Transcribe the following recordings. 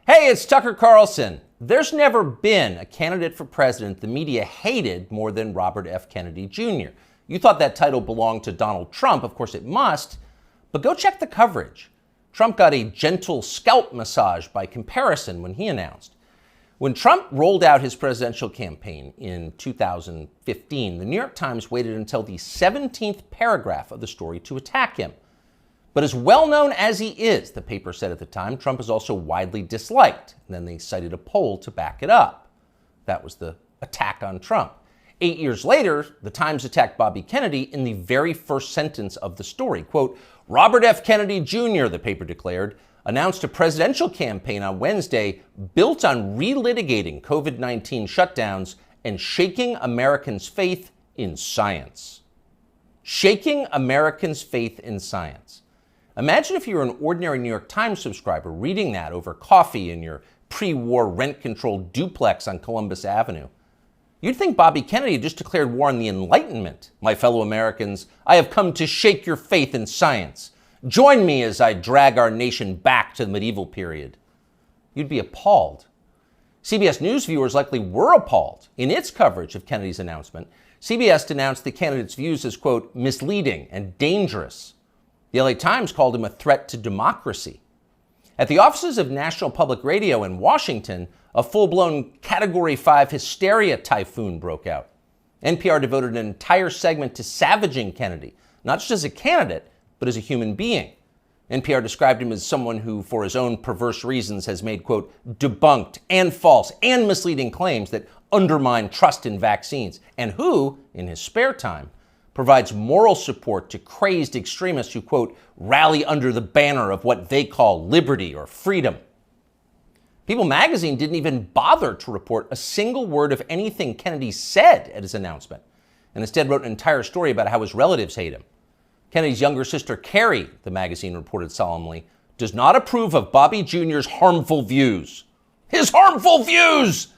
Hey, it's Tucker Carlson. There's never been a candidate for president the media hated more than Robert F. Kennedy Jr. You thought that title belonged to Donald Trump. Of course it must, but go check the coverage. Trump got a gentle scalp massage by comparison when he announced. When Trump rolled out his presidential campaign in 2015, the New York Times waited until the 17th paragraph of the story to attack him. But as well known as he is, the paper said at the time, Trump is also widely disliked. And then they cited a poll to back it up. That was the attack on Trump. 8 years later, the Times attacked Bobby Kennedy in the very first sentence of the story. Quote, Robert F. Kennedy Jr., the paper declared, announced a presidential campaign on Wednesday built on relitigating COVID-19 shutdowns and shaking Americans' faith in science. Shaking Americans' faith in science. Imagine if you were an ordinary New York Times subscriber reading that over coffee in your pre-war rent-controlled duplex on Columbus Avenue. You'd think Bobby Kennedy just declared war on the Enlightenment. My fellow Americans, I have come to shake your faith in science. Join me as I drag our nation back to the medieval period. You'd be appalled. CBS News viewers likely were appalled. In its coverage of Kennedy's announcement, CBS denounced the candidate's views as, quote, misleading and dangerous. The LA Times called him a threat to democracy. At the offices of National Public Radio in Washington, a full-blown Category 5 hysteria typhoon broke out. NPR devoted an entire segment to savaging Kennedy, not just as a candidate, but as a human being. NPR described him as someone who, for his own perverse reasons, has made, quote, debunked and false and misleading claims that undermine trust in vaccines, and who, in his spare time, provides moral support to crazed extremists who, quote, rally under the banner of what they call liberty or freedom. People magazine didn't even bother to report a single word of anything Kennedy said at his announcement, and instead wrote an entire story about how his relatives hate him. Kennedy's younger sister, Carrie, the magazine reported solemnly, does not approve of Bobby Jr.'s harmful views. His harmful views!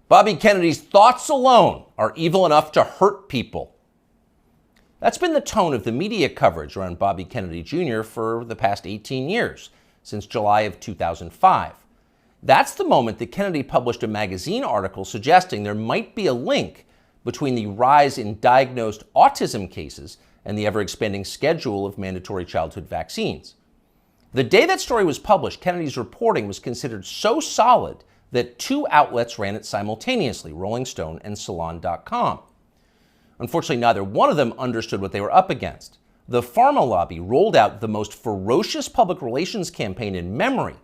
Bobby Kennedy's thoughts alone are evil enough to hurt people. That's been the tone of the media coverage around Bobby Kennedy Jr. for the past 18 years, since July of 2005. That's the moment that Kennedy published a magazine article suggesting there might be a link between the rise in diagnosed autism cases and the ever-expanding schedule of mandatory childhood vaccines. The day that story was published, Kennedy's reporting was considered so solid that two outlets ran it simultaneously, Rolling Stone and Salon.com. Unfortunately, neither one of them understood what they were up against. The pharma lobby rolled out the most ferocious public relations campaign in memory,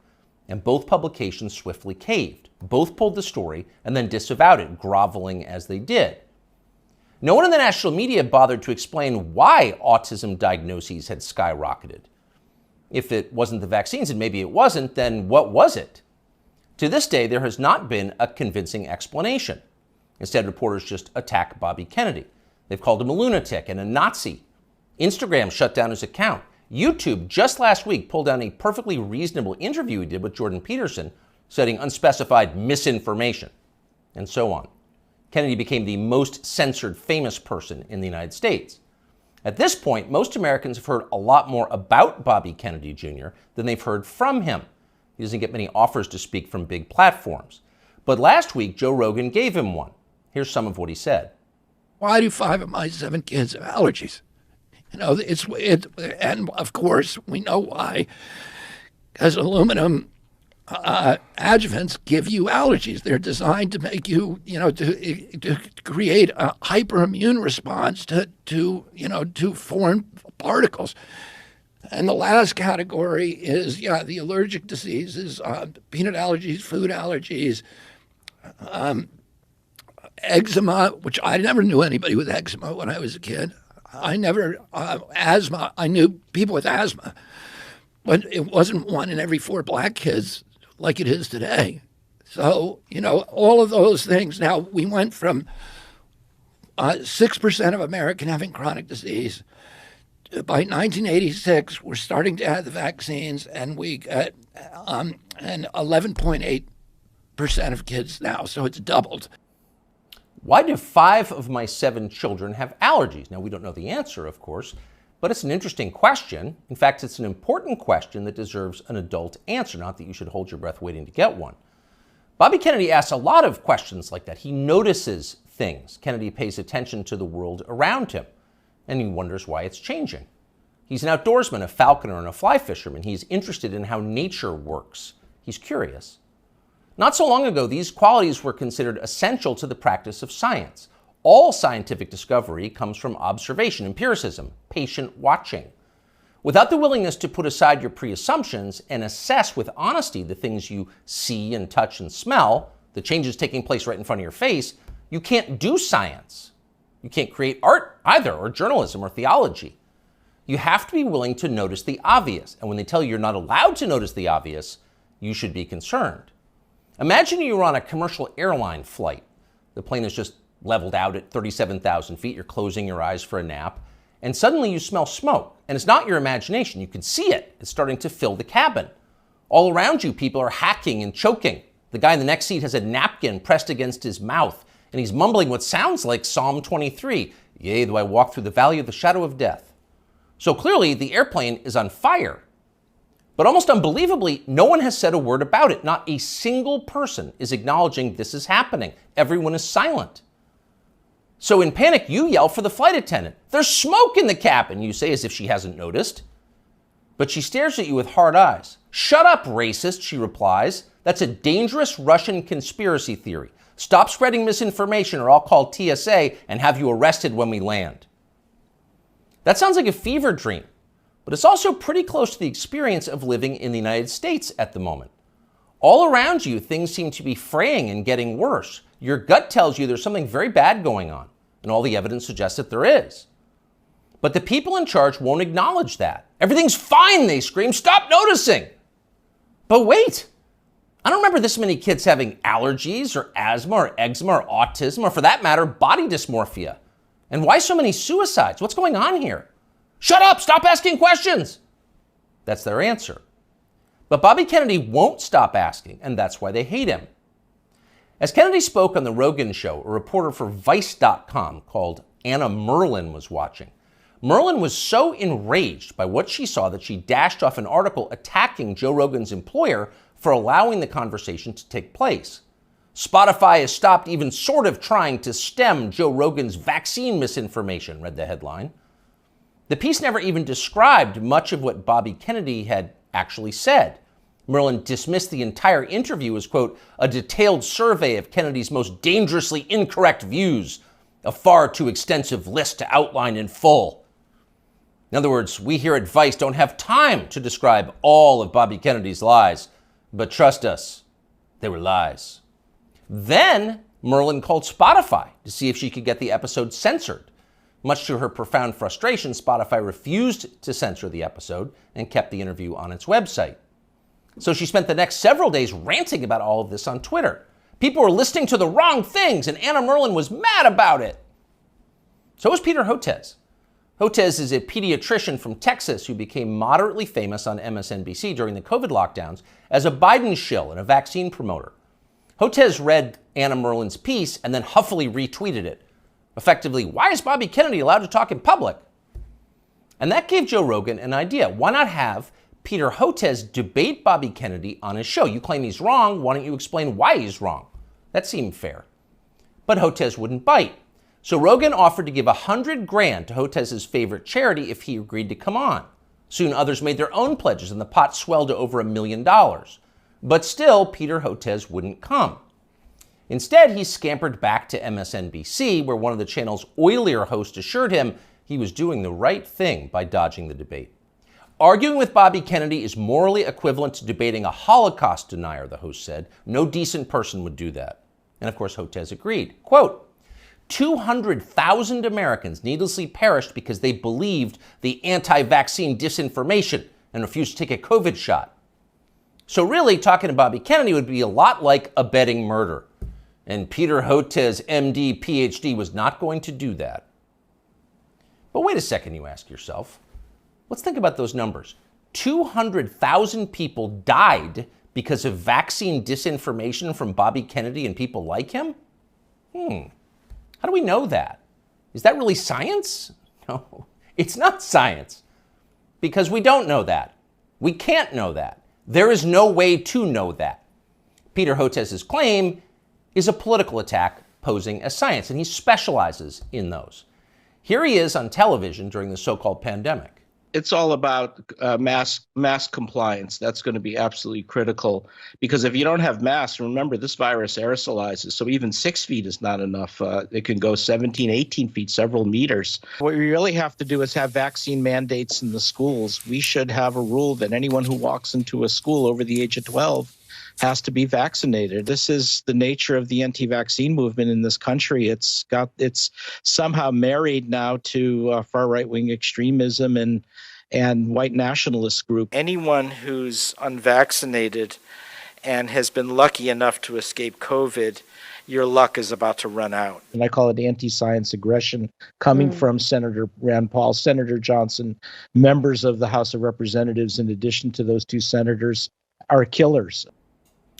and both publications swiftly caved. Both pulled the story and then disavowed it, groveling as they did. No one in the national media bothered to explain why autism diagnoses had skyrocketed. If it wasn't the vaccines, and maybe it wasn't, then what was it? To this day, there has not been a convincing explanation. Instead, reporters just attack Bobby Kennedy. They've called him a lunatic and a Nazi. Instagram shut down his account. YouTube just last week pulled down a perfectly reasonable interview he did with Jordan Peterson, citing unspecified misinformation, and so on. Kennedy became the most censored famous person in the United States. At this point, most Americans have heard a lot more about Bobby Kennedy Jr. than they've heard from him. He doesn't get many offers to speak from big platforms. But last week, Joe Rogan gave him one. Here's some of what he said. Why do 5 of my 7 kids have allergies? You know, and of course we know why, because aluminum adjuvants give you allergies. They're designed to make you, to create a hyperimmune response to foreign particles. And the last category is, the allergic diseases, peanut allergies, food allergies, eczema, which I never knew anybody with eczema when I was a kid. I never, asthma, I knew people with asthma, but it wasn't 1 in every 4 black kids like it is today. So, all of those things. Now, we went from 6% of Americans having chronic disease. By 1986, we're starting to have the vaccines, and we got and 11.8% of kids now, so it's doubled. Why do 5 of my 7 children have allergies? Now, we don't know the answer, of course, But it's an interesting question. In fact, it's an important question that deserves an adult answer, not that you should hold your breath waiting to get one. Bobby Kennedy asks a lot of questions like that. He notices things. Kennedy pays attention to the world around him, and he wonders why it's changing. He's an outdoorsman, a falconer, and a fly fisherman. He's interested in how nature works. He's curious. Not so long ago, these qualities were considered essential to the practice of science. All scientific discovery comes from observation, empiricism, patient watching. Without the willingness to put aside your pre-assumptions and assess with honesty the things you see and touch and smell, the changes taking place right in front of your face, you can't do science. You can't create art either, or journalism, or theology. You have to be willing to notice the obvious. And when they tell you you're not allowed to notice the obvious, you should be concerned. Imagine you're on a commercial airline flight. The plane is just leveled out at 37,000 feet. You're closing your eyes for a nap. And suddenly you smell smoke. And it's not your imagination. You can see it. It's starting to fill the cabin. All around you, people are hacking and choking. The guy in the next seat has a napkin pressed against his mouth, and he's mumbling what sounds like Psalm 23. Yea, though I walk through the valley of the shadow of death. So clearly, the airplane is on fire. But almost unbelievably, no one has said a word about it. Not a single person is acknowledging this is happening. Everyone is silent. So in panic, you yell for the flight attendant. There's smoke in the cabin, you say, as if she hasn't noticed. But she stares at you with hard eyes. Shut up, racist, she replies. That's a dangerous Russian conspiracy theory. Stop spreading misinformation or I'll call TSA and have you arrested when we land. That sounds like a fever dream, but it's also pretty close to the experience of living in the United States at the moment. All around you, things seem to be fraying and getting worse. Your gut tells you there's something very bad going on, and all the evidence suggests that there is. But the people in charge won't acknowledge that. Everything's fine, they scream. Stop noticing. But wait, I don't remember this many kids having allergies or asthma or eczema or autism or, for that matter, body dysmorphia. And why so many suicides? What's going on here? Shut up, stop asking questions. That's their answer. But Bobby Kennedy won't stop asking, and that's why they hate him. As Kennedy spoke on The Rogan Show, a reporter for Vice.com called Anna Merlan was watching. Merlan was so enraged by what she saw that she dashed off an article attacking Joe Rogan's employer for allowing the conversation to take place. Spotify has stopped even sort of trying to stem Joe Rogan's vaccine misinformation, read the headline. The piece never even described much of what Bobby Kennedy had actually said. Merlan dismissed the entire interview as, quote, a detailed survey of Kennedy's most dangerously incorrect views, a far too extensive list to outline in full. In other words, we here at Vice don't have time to describe all of Bobby Kennedy's lies, but trust us, they were lies. Then Merlan called Spotify to see if she could get the episode censored. Much to her profound frustration, Spotify refused to censor the episode and kept the interview on its website. So she spent the next several days ranting about all of this on Twitter. People were listening to the wrong things, and Anna Merlan was mad about it. So was Peter Hotez. Hotez is a pediatrician from Texas who became moderately famous on MSNBC during the COVID lockdowns as a Biden shill and a vaccine promoter. Hotez read Anna Merlan's piece and then huffily retweeted it. Effectively, why is Bobby Kennedy allowed to talk in public? And that gave Joe Rogan an idea. Why not have Peter Hotez debate Bobby Kennedy on his show? You claim he's wrong. Why don't you explain why he's wrong? That seemed fair. But Hotez wouldn't bite. So Rogan offered to give $100,000 to Hotez's favorite charity if he agreed to come on. Soon others made their own pledges and the pot swelled to over $1 million. But still, Peter Hotez wouldn't come. Instead, he scampered back to MSNBC, where one of the channel's oilier hosts assured him he was doing the right thing by dodging the debate. Arguing with Bobby Kennedy is morally equivalent to debating a Holocaust denier, the host said. No decent person would do that. And of course, Hotez agreed. Quote, 200,000 Americans needlessly perished because they believed the anti-vaccine disinformation and refused to take a COVID shot. So really, talking to Bobby Kennedy would be a lot like abetting murder. And Peter Hotez, MD, PhD, was not going to do that. But wait a second, you ask yourself. Let's think about those numbers. 200,000 people died because of vaccine disinformation from Bobby Kennedy and people like him? How do we know that? Is that really science? No. It's not science, because we don't know that. We can't know that. There is no way to know that. Peter Hotez's claim is a political attack posing as science, and he specializes in those. Here he is on television during the so-called pandemic. It's all about mask compliance. That's going to be absolutely critical, because if you don't have masks, remember, this virus aerosolizes. So even 6 feet is not enough. It can go 17, 18 feet, several meters. What we really have to do is have vaccine mandates in the schools. We should have a rule that anyone who walks into a school over the age of 12 has to be vaccinated. This is the nature of the anti-vaccine movement in this country. It's somehow married now to far right-wing extremism and white nationalist group. Anyone who's unvaccinated and has been lucky enough to escape COVID, your luck is about to run out. And I call it anti-science aggression coming from Senator Rand Paul, Senator Johnson, members of the House of Representatives, in addition to those two senators, are killers.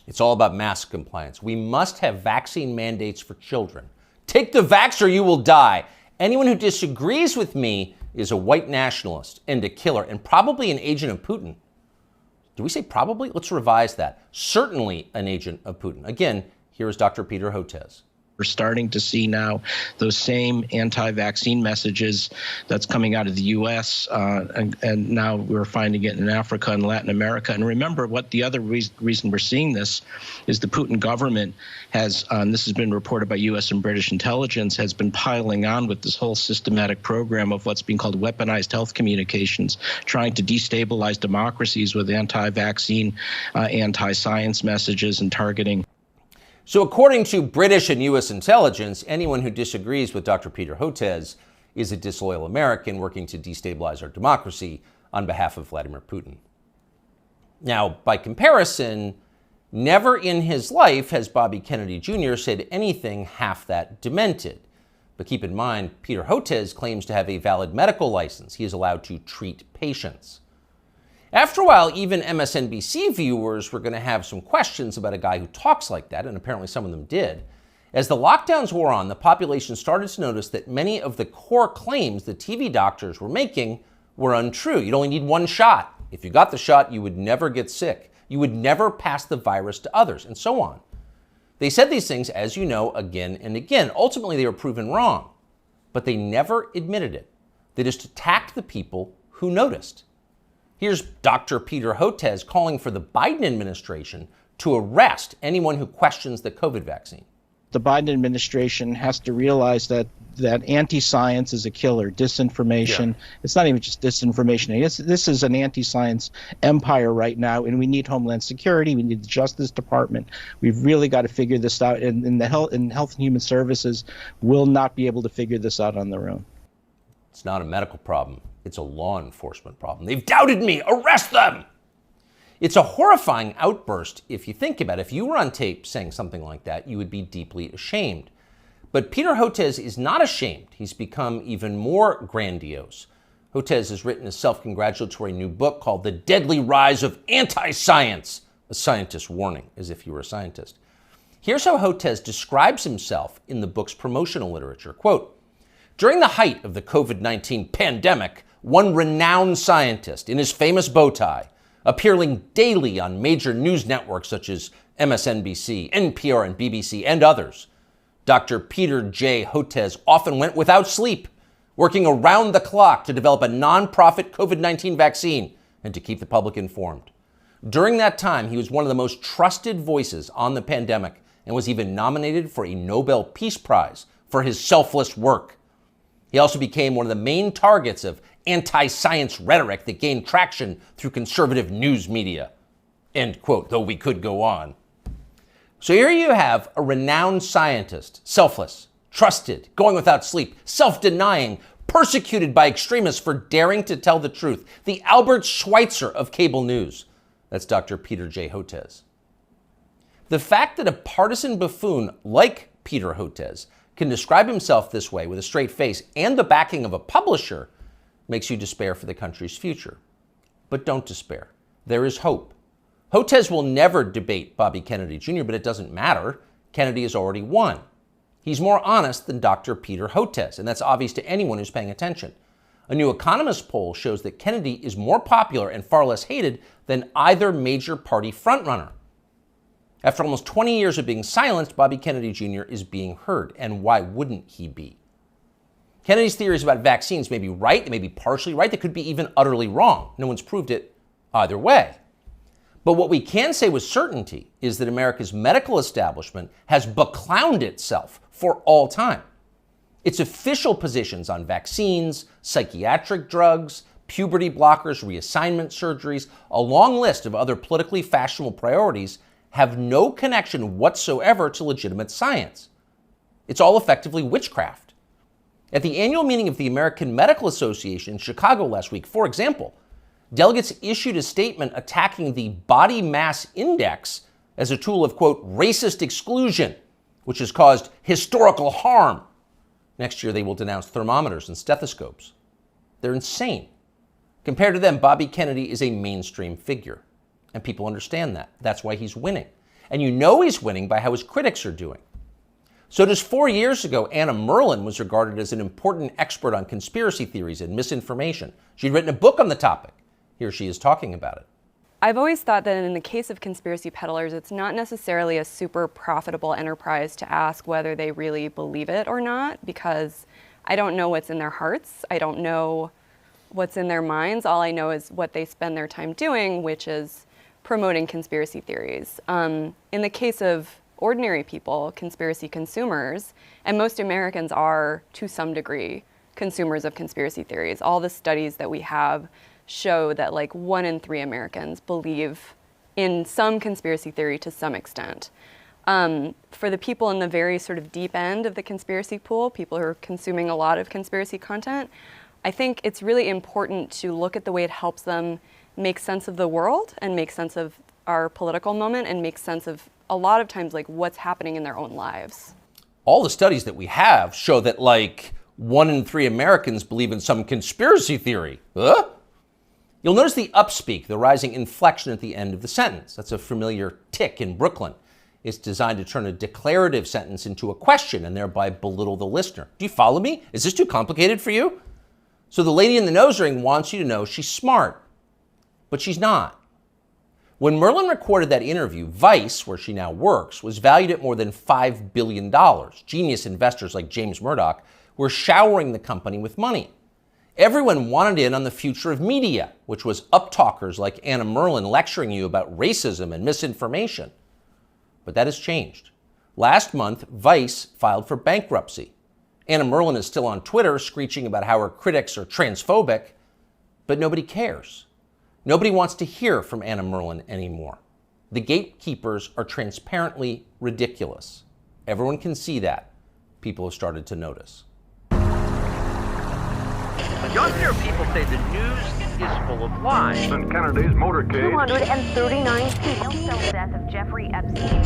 It's all about mask compliance. We must have vaccine mandates for children. Take the vax or you will die. Anyone who disagrees with me is a white nationalist and a killer, and probably an agent of Putin. Do we say probably? Let's revise that. Certainly an agent of Putin. Again, here is Dr. Peter Hotez. We're starting to see now those same anti-vaccine messages that's coming out of the U.S. And now we're finding it in Africa and Latin America. And remember, what the other reason we're seeing this is the Putin government has, this has been reported by U.S. and British intelligence, has been piling on with this whole systematic program of what's being called weaponized health communications, trying to destabilize democracies with anti-vaccine, anti-science messages and targeting. So according to British and U.S. intelligence, anyone who disagrees with Dr. Peter Hotez is a disloyal American working to destabilize our democracy on behalf of Vladimir Putin. Now, by comparison, never in his life has Bobby Kennedy Jr. said anything half that demented. But keep in mind, Peter Hotez claims to have a valid medical license. He is allowed to treat patients. After a while, even MSNBC viewers were going to have some questions about a guy who talks like that, and apparently some of them did. As the lockdowns wore on, the population started to notice that many of the core claims the TV doctors were making were untrue. You'd only need one shot. If you got the shot, you would never get sick. You would never pass the virus to others, and so on. They said these things, as you know, again and again. Ultimately, they were proven wrong, but they never admitted it. They just attacked the people who noticed. Here's Dr. Peter Hotez calling for the Biden administration to arrest anyone who questions the COVID vaccine. The Biden administration has to realize that anti-science is a killer. Disinformation. Yeah. It's not even just disinformation. This is an anti-science empire right now, and we need Homeland Security. We need the Justice Department. We've really got to figure this out, and Health and Human Services will not be able to figure this out on their own. It's not a medical problem. It's a law enforcement problem. They've doubted me. Arrest them! It's a horrifying outburst if you think about it. If you were on tape saying something like that, you would be deeply ashamed. But Peter Hotez is not ashamed. He's become even more grandiose. Hotez has written a self-congratulatory new book called The Deadly Rise of Anti-Science, a scientist's warning, as if you were a scientist. Here's how Hotez describes himself in the book's promotional literature. Quote, "During the height of the COVID-19 pandemic, one renowned scientist in his famous bow tie, appearing daily on major news networks such as MSNBC, NPR, and BBC, and others, Dr. Peter J. Hotez often went without sleep, working around the clock to develop a nonprofit COVID-19 vaccine and to keep the public informed. During that time, he was one of the most trusted voices on the pandemic and was even nominated for a Nobel Peace Prize for his selfless work. He also became one of the main targets of anti-science rhetoric that gained traction through conservative news media." End quote, though we could go on. So here you have a renowned scientist, selfless, trusted, going without sleep, self-denying, persecuted by extremists for daring to tell the truth. The Albert Schweitzer of cable news. That's Dr. Peter J. Hotez. The fact that a partisan buffoon like Peter Hotez can describe himself this way with a straight face and the backing of a publisher makes you despair for the country's future. But don't despair. There is hope. Hotez will never debate Bobby Kennedy Jr., but it doesn't matter. Kennedy has already won. He's more honest than Dr. Peter Hotez, and that's obvious to anyone who's paying attention. A New Economist poll shows that Kennedy is more popular and far less hated than either major party frontrunner. After almost 20 years of being silenced, Bobby Kennedy Jr. is being heard. And why wouldn't he be? Kennedy's theories about vaccines may be right, they may be partially right, they could be even utterly wrong. No one's proved it either way. But what we can say with certainty is that America's medical establishment has beclowned itself for all time. Its official positions on vaccines, psychiatric drugs, puberty blockers, reassignment surgeries, a long list of other politically fashionable priorities have no connection whatsoever to legitimate science. It's all effectively witchcraft. At the annual meeting of the American Medical Association in Chicago last week, for example, delegates issued a statement attacking the body mass index as a tool of, quote, racist exclusion, which has caused historical harm. Next year, they will denounce thermometers and stethoscopes. They're insane. Compared to them, Bobby Kennedy is a mainstream figure, and people understand that. That's why he's winning. And you know he's winning by how his critics are doing. So just 4 years ago, Anna Merlan was regarded as an important expert on conspiracy theories and misinformation. She'd written a book on the topic. Here she is talking about it. I've always thought that in the case of conspiracy peddlers, it's not necessarily a super profitable enterprise to ask whether they really believe it or not, because I don't know what's in their hearts. I don't know what's in their minds. All I know is what they spend their time doing, which is promoting conspiracy theories. In the case of ordinary people, conspiracy consumers, and most Americans are, to some degree, consumers of conspiracy theories. All the studies that we have show that like 1 in 3 Americans believe in some conspiracy theory to some extent. For the people in the very sort of deep end of the conspiracy pool, people who are consuming a lot of conspiracy content, I think it's really important to look at the way it helps them make sense of the world and make sense of our political moment and make sense of a lot of times like what's happening in their own lives. All the studies that we have show that like 1 in 3 Americans believe in some conspiracy theory. Huh? You'll notice the upspeak, the rising inflection at the end of the sentence. That's a familiar tick in Brooklyn. It's designed to turn a declarative sentence into a question and thereby belittle the listener. Do you follow me? Is this too complicated for you? So the lady in the nose ring wants you to know she's smart, but she's not. When Merlan recorded that interview, Vice, where she now works, was valued at more than $5 billion. Genius investors like James Murdoch were showering the company with money. Everyone wanted in on the future of media, which was uptalkers like Anna Merlan lecturing you about racism and misinformation. But that has changed. Last month, Vice filed for bankruptcy. Anna Merlan is still on Twitter screeching about how her critics are transphobic, but nobody cares. Nobody wants to hear from Anna Merlan anymore. The gatekeepers are transparently ridiculous. Everyone can see that. People have started to notice. Younger people say the news is full of lies. President Kennedy's motorcade. 239 people. The death of Jeffrey Epstein.